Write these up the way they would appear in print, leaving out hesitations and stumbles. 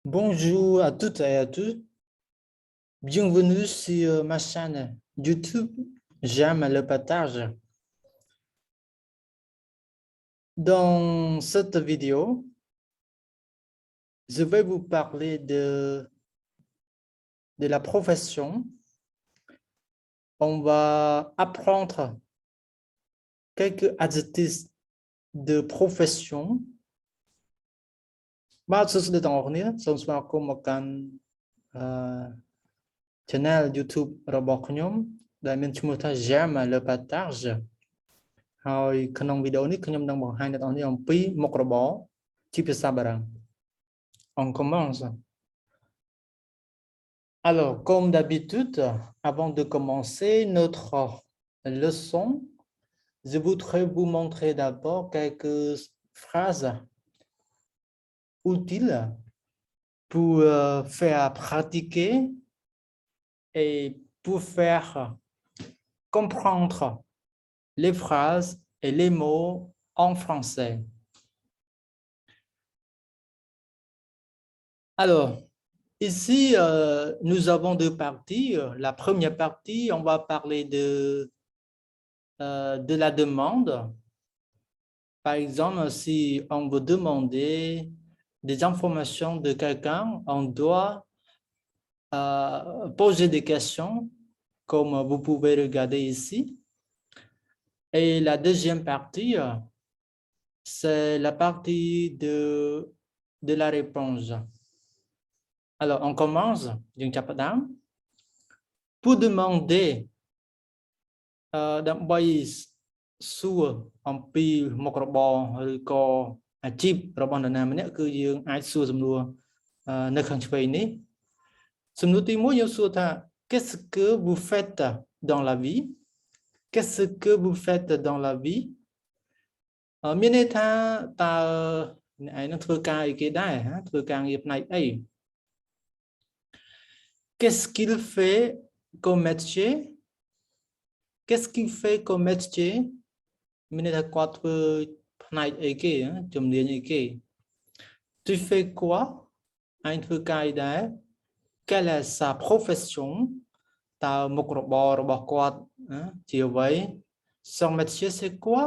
Bonjour à toutes et à tous. Bienvenue sur ma chaîne YouTube. J'aime le partage. Dans cette vidéo, je vais vous parler de la profession. On va apprendre quelques adjectifs de profession. បាទសួស្តីទាំងអស់គ្នាសូមស្វាគមន៍មកកាន់ channel YouTube របស់ខ្ញុំដែលមានឈ្មោះថា J'aime le partage ហើយក្នុងវីដេអូនេះខ្ញុំនឹងបង្ហាញអ្នកទាំងអស់គ្នាអំពីមុខរបរជាភាសាបារាំង On commence. Alors, comme d'habitude, avant de commencer notre leçon, je voudrais vous montrer d'abord quelques phrases utiles pour faire pratiquer et pour faire comprendre les phrases et les mots en français. Alors, ici, nous avons deux parties. La première partie, on va parler de la demande. Par exemple, si on veut demander des informations de quelqu'un, on doit poser des questions, comme vous pouvez regarder ici. Et la deuxième partie, c'est la partie de la réponse. Alors, on commence. Pour demanderដើម្បីសួរអំពីមុខរបរឬក៏អាជីពរបស់នរណាម្នាក់គឺយើងអាចសួរសំណួរនៅខាងឆ្វេងនេះសំណួរទី1យើងសួរថា Qu'est-ce que vous faites dans la vie? Qu'est-ce que vous faites dans la vie? មានន័យថាតើអ្នកឯងនឹងធ្វើការអីគេដែរធ្វើការងារផ្នែកអី Qu'est-ce qu'il fait comme métier? Qu'est-ce qu'il fait comme métier? មានន័យថាគាត់ធ្វើផ្នែកអីគេជំនាញអីគេ Tu fais quoi? ឯងធ្វើការអីដែរ Quelle est sa profession? តើមុខរបររបស់គាត់ជាអ្វី Son métier c'est quoi?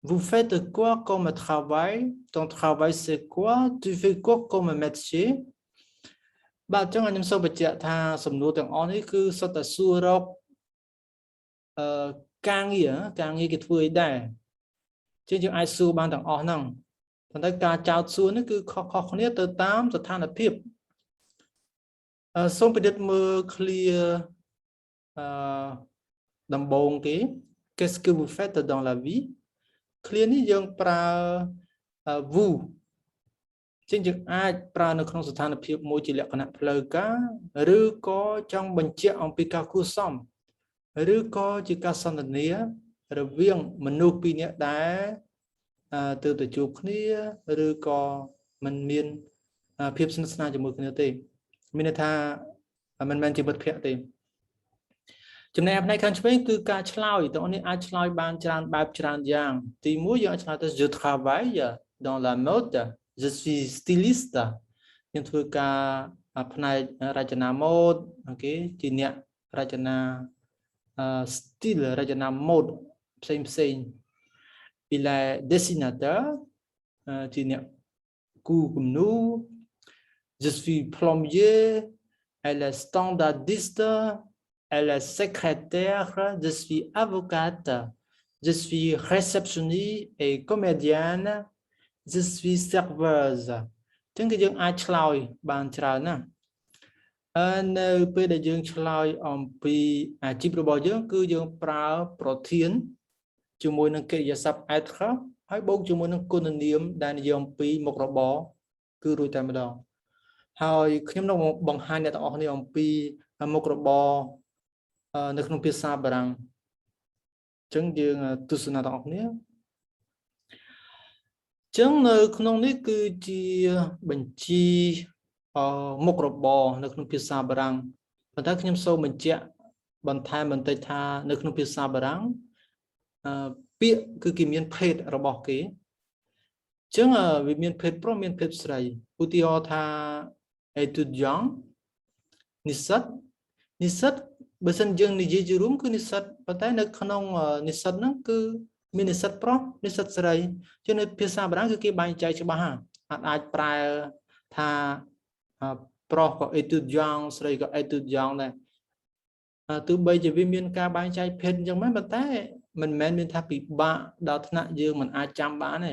Vous faites quoi comme travail? Ton travail c'est quoi? Tu fais quoi comme métier? បាទអញ្ចឹងខ្ញុំសូមបញ្ជាក់ថាសំណួរទាំងអស់នេះគឺសុទ្ធតែសួររកការងារគេធ្វើអីដែរជាយើងអាចសួរបានទាំងអស់ហ្នឹងប៉ុន្តែការចោទសួរនេះគឺខុសៗគ្នាទៅតាមស្ថានភាពសូមពិនិត្យមើល clear ដំបូងគេ Qu'est-ce que vous faites dans la vie? clear នេះយើងប្រើ vous ជាយើងអាចប្រើនៅក្នុងស្ថានភាពមួយជាលក្ខណៈផ្លូវការឬក៏ចង់បញ្ជាក់អំពីការគួរសមឬក៏ជាការសន្ទនារវាងមនុស្សពីរនាក់ដែរទៅជួបគ្នាឬក៏មិនមានភាពស្និទ្ធស្នាលជាមួយគ្នាទេមានន័យថាមិនមែនជាមិត្តភក្តិទេចំណែកផ្នែកខាងឆ្វេងគឺការឆ្លើយតើអ្នកអាចឆ្លើយបានច្រើនបែបច្រើនយ៉ាងទី1យើងអាចឆ្លើយទៅ Je travaille dans la mode Je suis styliste ខ្ញុំធ្វើការផ្នែករចនាម៉ូដអូខេជាអ្នករចនាstyle រចនាម៉ូដផ្សេង Il est dessinateur ជាអ្នកគូគំនូរ Je suis plombier Elle est standardiste Elle est secrétaire Je suis avocate Je suis réceptionniste et comédienne Je suis serveuse ចឹងគឺយើងអាចឆ្លើយបានច្រើនណាស់នៅពេលដែលយើងឆ្លើយអំពីអាជីពរបស់យើងគឺយើងប្រើប្រធានជាមួយនឹងកិរិយាសព្ទ être ហើយបូកជាមួយនឹងគុណនាមដែលនិយាយអំពីមុខរបរគឺរួចតែម្ដងហើយខ្ញុំនឹងបង្ហាញអ្នកទាំងអស់គ្នាអំពីមុខរបរនៅក្នុងភាសាបារាំងចឹងយើងទស្សនាទាំងអស់គ្នាចឹងនៅក្នុងនេះគឺជាបញ្ជីមុខរបរនៅក្នុងភាសាបារាំងប៉ុន្តែខ្ញុំសូមបញ្ជាក់បន្ថែមបន្តិចថានៅក្នុងភាសាបារាំងពាក្យគឺគេមានភេទរបស់គេ ចឹងវាមានភេទប្រុសមានភេទស្រីឧទាហរណ៍ថា étudiant និស្សិតនិស្សិតបើសិនយើងនិយាយជារួមគឺនិស្សិតប៉ុន្តែនៅក្នុងនិស្សិតហ្នឹងគឺមាននិស្សិតប្រុសនិស្សិតស្រីជាងនៅភាសាបារាំងគឺគេបែងចែកច្បាស់ហ่าអាចប្រែថាប្រុសក៏ étudiant ស្រីក៏ étudiant ដែរទោះបីជាវាមានការបែងចែកភេទអញ្ចឹងប៉ុន្តែមិនមែនមានថាពិបាកដល់ថ្នាក់យើងមិនអាចចាំបានទេ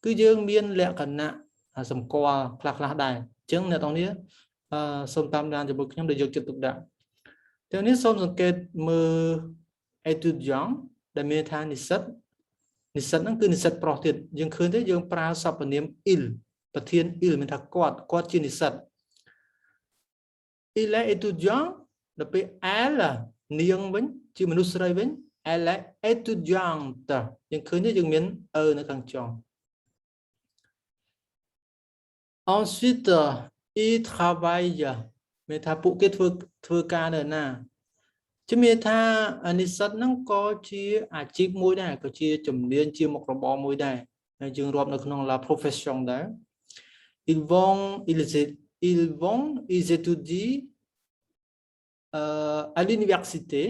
គឺយើងមានលក្ខណៈសម្គាល់ខ្លះដែរអញ្ចឹងអ្នកទាំងនេះសូមតាមដានជាមួយខ្ញុំដែលយកចិត្តទុកដាក់ទាំងនេះសូមសង្កេតមើល étudiant ដែលមានថានិស្សិតហ្នឹងគឺនិស្សិតប្រុសទៀតយើងឃើញទេយើងប្រើសព្វនាម il ប្រធាន il មានថាគាត់ជានិស្សិត il est étudiant ដល់ពេល elle នាងវិញជាមនុស្សស្រីវិញ elle est étudiante យើងឃើញទេយើងមាននៅខាងចុង ensuite il travaille មានថាពួកគេធ្វើការនៅណាជំនាញថានិស្សិតហ្នឹងក៏ជាអាជីពមួយដែរក៏ជាជំនាញជាមុខរបរមួយដែរហើយយើងរាប់នៅក្នុង la profession ដែរ ils étudient à l'université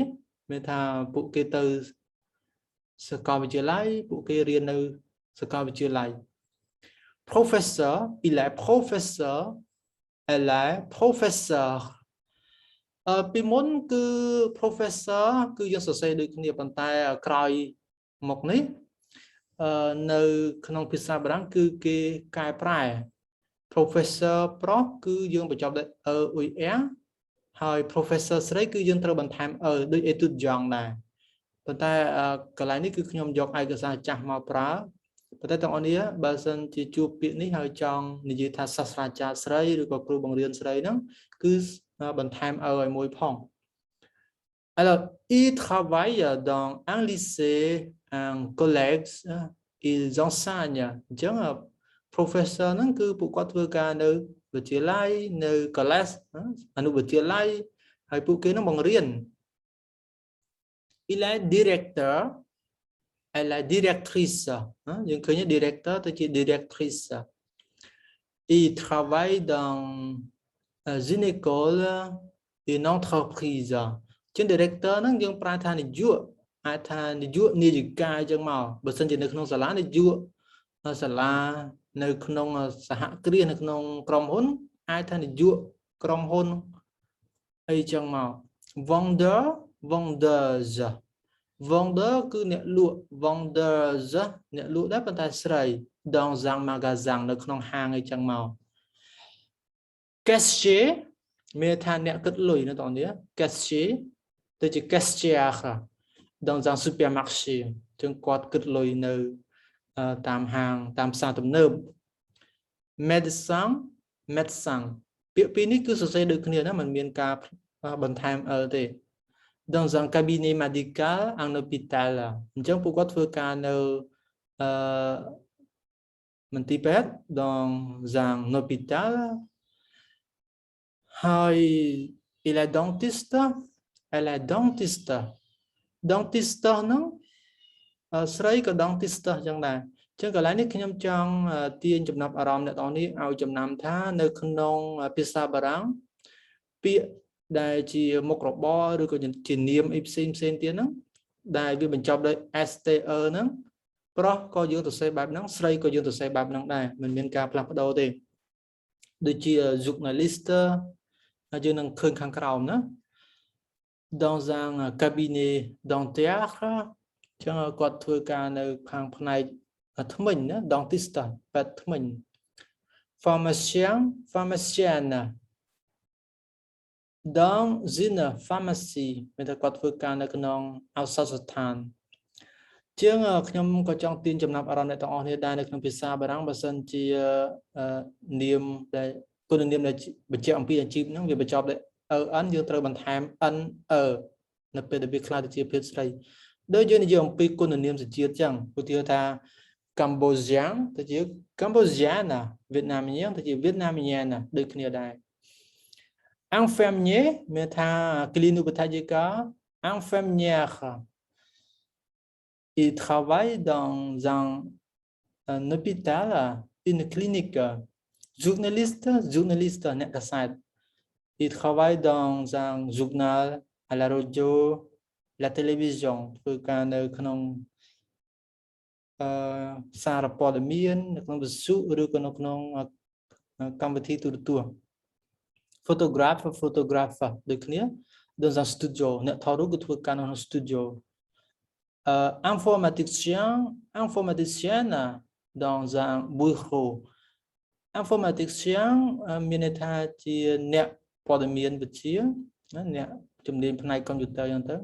មានថាពួកគេទៅសាកលវិទ្យាល័យពួកគេរៀននៅសាកលវិទ្យាល័យ professeur il est professeur elle est professeur ពីមុនគឺ professor គឺយើងសរសេរដូចគ្នាប៉ុន្តែក្រោយមកនេះនៅក្នុងភាសាបារាំងគឺគេកែប្រែ professor ប្រុសគឺយើងបញ្ចប់ដោយ er ហើយ professor ស្រីគឺយើងត្រូវបន្ថែមដូច étudiant ដែរប៉ុន្តែកន្លែងនេះគឺខ្ញុំយកឯកសារចាស់មកប្រើប៉ុន្តែទាំងអស់នេះបើសិនជាជួបពាក្យនេះហើយចង់និយាយថាសាស្ត្រាចារ្យស្រីឬក៏គ្រូបង្រៀនស្រីហ្នឹងគឺបន្ថែមឲ្យមួយផង alors il travaille dans un lycée un collège ils enseignent អញ្ចឹង professor ហ្នឹងគឺពួកគាត់ធ្វើការនៅវិទ្យាល័យនៅ college អនុវិទ្យាល័យហើយពួកគេនឹងបង្រៀន il est directeur elle est directrice យើងឃើញ directeur ទៅជា directrice il travaille dans une école une entreprise ជា director ហ្នឹងយើងប្រើថានាយកអាចថានាយកនាយិកាអញ្ចឹងមកបើសិនជានៅក្នុងសាលានាយកសាលានៅក្នុងសហគ្រាសនៅក្នុងក្រុមហ៊ុនអាចថានាយកក្រុមហ៊ុនអីចឹងមក vendeur vendeuse vendeur គឺអ្នកលក់ vendeuse អ្នកលក់ដែរប៉ុន្តែស្រី dans un magasin នៅក្នុងហាងអីចឹងមក caissier មានថាអ្នកគិតលុយនៅតនេះ caissier ទៅជា caissière dans un supermarché ចឹងគាត់គិតលុយនៅតាមហាងតាមផ្សារទំនើប médecin médecin ពាក្យពីរនេះគឺសរសេរដូចគ្នាណាមិនមានការបន្ថែមទេ dans un cabinet médical un hôpital អញ្ចឹងពួកគាត់ធ្វើការនៅមន្ទីរពេទ្យ dans un hôpital ហើយ il est dentiste elle est dentiste dentiste ហ្នឹងស្រីក៏ dentiste អញ្ចឹងដែរអញ្ចឹងកន្លែងនេះខ្ញុំចង់ទាញចំណាប់អារម្មណ៍អ្នកនរនេះឲ្យចំណាំថានៅក្នុងភាសាបារាំងពាក្យដែលជាមុខរបរឬក៏ជានាមអីផ្សេងទៀតហ្នឹងដែលវាបញ្ចប់ដោយ STE ហ្នឹងប្រុសក៏យើងសរសេរបែបហ្នឹងស្រីក៏យើងសរសេរបែបហ្នឹងដែរមិនមានការផ្លាស់ប្ដូរទេដូចជា journaliste យើងនឹងឃើញខាងក្រោមណា dans un cabinet dentaire ចឹងគាត់ធ្វើការនៅខាងផ្នែកថ្មិញណា dentiste ពេទ្យថ្មិញ pharmacien pharmacienne dans une pharmacie មានតែគាត់ធ្វើការនៅក្នុងឱសថស្ថានជាងខ្ញុំក៏ចង់ទាញចំណាប់អារម្មណ៍អ្នកទាំងអស់គ្នាដែរនៅក្នុងភាសាបារាំងបើសិនជានាមដែលគុណនាមដែលបញ្ជាក់អំពីអាជីពហ្នឹងវាបញ្ចប់ដោយ en យើងត្រូវបន្ថែម n នៅពេលដែលវាខ្លះទៅជាភេទស្រីដូចយើងនិយាយអំពីគុណនាមសញ្ជាតិចឹងឧទាហរណ៍ថា Cambodgian ទៅជា Cambodgiana វៀតណាមញៀងទៅជាវៀតណាមញ៉ានដូចគ្នាដែរ infirmier មានថា clinique infirmière il travaille dans un un hôpital, une clinique, journaliste, nét cassette. Il travaille dans un journal, à la radio, la télévision,ធ្វើការនៅក្នុងសារព័ត៌មាននៅក្នុងវិទ្យុឬក៏នៅក្នុងកម្មវិធីទូរទស្សន៍ photographe ដូចគ្នា dans un studio អ្នកថតរូបគឺធ្វើការនៅក្នុង studio informaticien dans un bureau informaticien មានន័យថាជាអ្នកព័ត៌មានវិទ្យាអ្នកជំនាញផ្នែកកុំព្យូទ័រអញ្ចឹងទៅ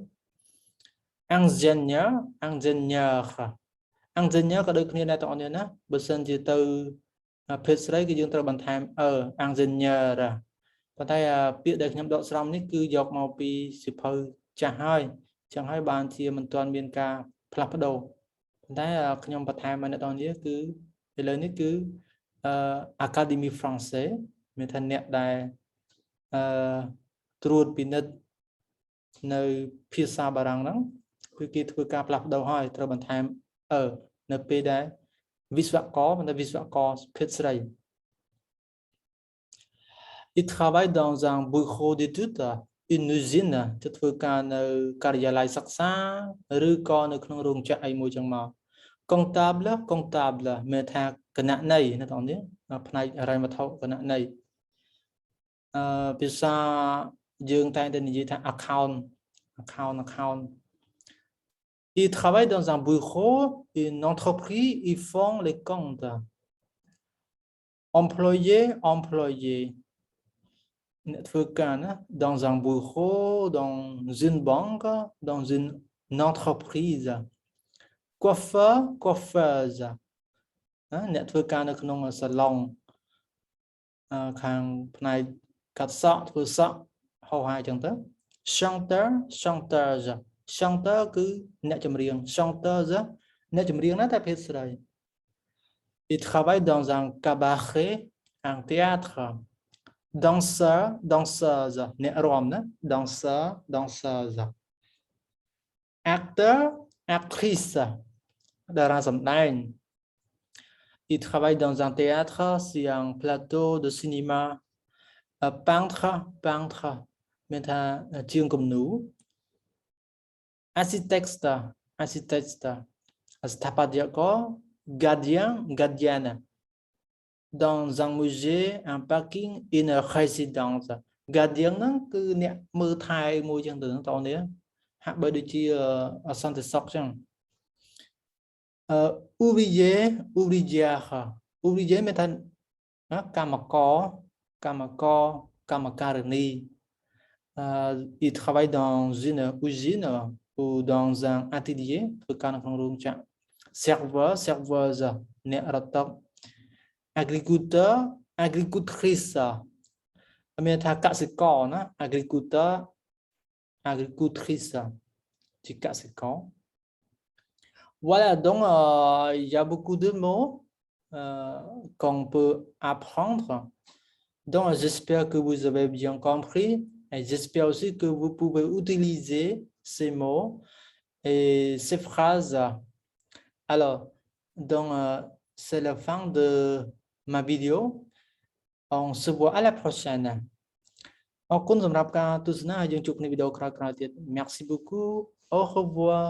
ingénieur ក៏ដូចគ្នាដែរបងប្អូនណាបើសិនជាទៅភេទស្រីគឺយើងត្រូវបន្ថែមingénieur ប៉ុន្តែពាក្យដែលខ្ញុំដកស្រង់នេះគឺយកមកពីសៀវភៅចាស់ហើយចឹងហើយបានជាមិនទាន់មានការផ្លាស់ប្ដូរប៉ុន្តែខ្ញុំបន្ថែមមកអ្នកនរនេះគឺឥឡូវនេះគឺ Académie Français មានថាអ្នកដែលត្រួតពិនិត្យនៅភាសាបារាំងហ្នឹងគឺគេធ្វើការផ្លាស់ប្ដូរហើយត្រូវបន្ថែមនៅពេលដែលវិស្វករមិនថាវិស្វករភេទស្រី Il travaille dans un bureau d'études une usine ទៅធ្វើការនៅការិយាល័យសិក្សាឬក៏នៅក្នុងរោងចក្រអីមួយចឹងមក comptable មានថាគណនេយ្យណាបងប្អូននេះផ្នែកហិរញ្ញវត្ថុគណនេយ្យភាសាយើងតែងតែនិយាយថា account Il travaille dans un bureau une entreprise ils font les comptes employé អ្នកធ្វើការណា dans un bureau dans une banque dans une entreprise coiffeuse អ្នកធ្វើការនៅក្នុងសាឡុងខាងផ្នែកកាត់សក់ធ្វើសក់ហោហាអញ្ចឹងទៅ chanteur គឺអ្នកចម្រៀង chanteuse អ្នកចម្រៀងណាតែភេទស្រី Il travaille dans un cabaret un théâtre danseuse អ្នករាំណា danseuse acteur actrice តារាសម្ដែង Il travaille dans un théâtre c'est un plateau de cinéma peintre មានថាជាងគំនូរ architecte ស្ថាបត្យករ gardienne dans un musée un parking une résidence gardien ហ្នឹងគឺអ្នកមើលថែមួយចឹងទៅបងប្អូននេះហាក់បីដូចជាសន្តិសុខចឹងouvrier មានថាកម្មការិនី il travaille dans une usine ou dans un atelier ធ្វើការនៅក្នុងរោងចក្រ serveuse អ្នករត់តុ agriculteur agricultrice មានថាកសិករណា agriculteur agricultrice ជាកសិករ Voilà donc il y a beaucoup de mots qu'on peut apprendre donc j'espère que vous avez bien compris et j'espère aussi que vous pouvez utiliser ces mots et ces phrases alors donc c'est la fin de ma vidéo on se voit à la prochaine អរគុណសម្រាប់ការទស្សនាយើងជួបគ្នាវីដេអូក្រោយៗទៀត Merci beaucoup au revoir